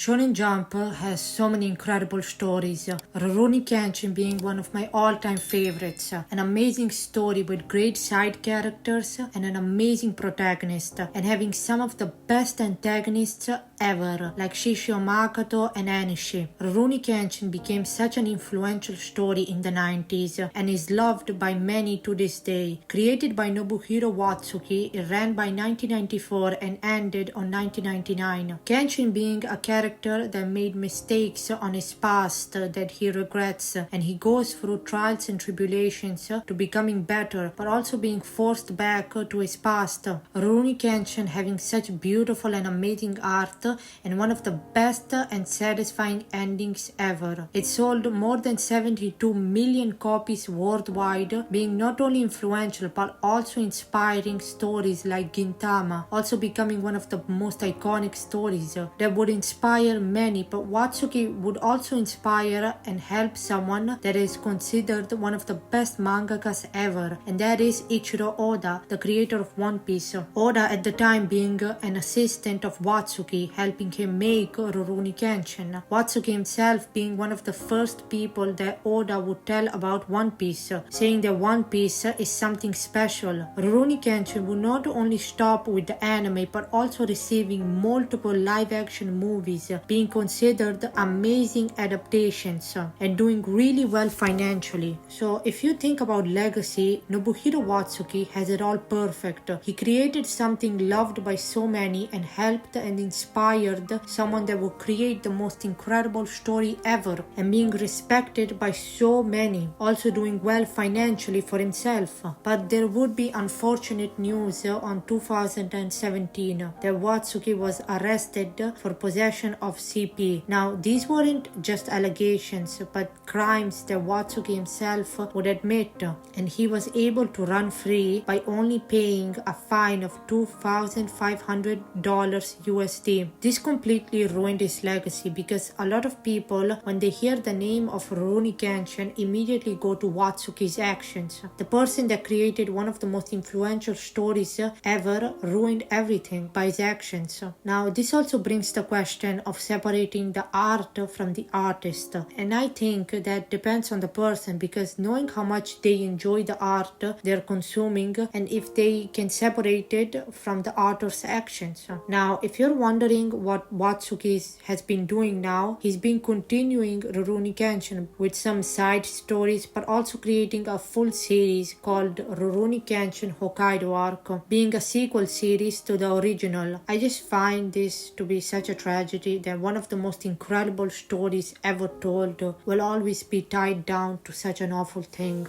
Shonen Jump has so many incredible stories. Rurouni Kenshin being one of my all-time favorites. An amazing story with great side characters and an amazing protagonist, and having some of the best antagonists ever, like Shishio Makoto and Anishi. Rurouni Kenshin became such an influential story in the 90s and is loved by many to this day. Created by Nobuhiro Watsuki, it ran by 1994 and ended on 1999. Kenshin being a character that made mistakes on his past that he regrets, and he goes through trials and tribulations to becoming better, but also being forced back to his past. Rurouni Kenshin having such beautiful and amazing art and one of the best and satisfying endings ever. It sold more than 72 million copies worldwide, being not only influential but also inspiring stories like Gintama, also becoming one of the most iconic stories that would inspire many, but Watsuki would also inspire and help someone that is considered one of the best mangakas ever, and that is Ichiro Oda, the creator of One Piece. Oda at the time being an assistant of Watsuki, helping him make Rurouni Kenshin. Watsuki himself being one of the first people that Oda would tell about One Piece, saying that One Piece is something special. Rurouni Kenshin would not only stop with the anime but also receiving multiple live-action movies, being considered amazing adaptations and doing really well financially. So if you think about legacy, Nobuhiro Watsuki has it all perfect. He created something loved by so many and helped and inspired someone that would create the most incredible story ever and being respected by so many, also doing well financially for himself. But there would be unfortunate news on 2017 that Watsuki was arrested for possession of CP. Now these weren't just allegations but crimes that Watsuki himself would admit, and he was able to run free by only paying a fine of $2,500 USD. This completely ruined his legacy because a lot of people, when they hear the name of Rurouni Kenshin, immediately go to Watsuki's actions. The person that created one of the most influential stories ever ruined everything by his actions. Now this also brings the question of separating the art from the artist, and I think that depends on the person, because knowing how much they enjoy the art they're consuming and if they can separate it from the author's actions. Now if you're wondering what Watsuki has been doing now, he's been continuing Rurouni Kenshin with some side stories but also creating a full series called Rurouni Kenshin Hokkaido Arc, being a sequel series to the original. I just find this to be such a tragedy that one of the most incredible stories ever told will always be tied down to such an awful thing.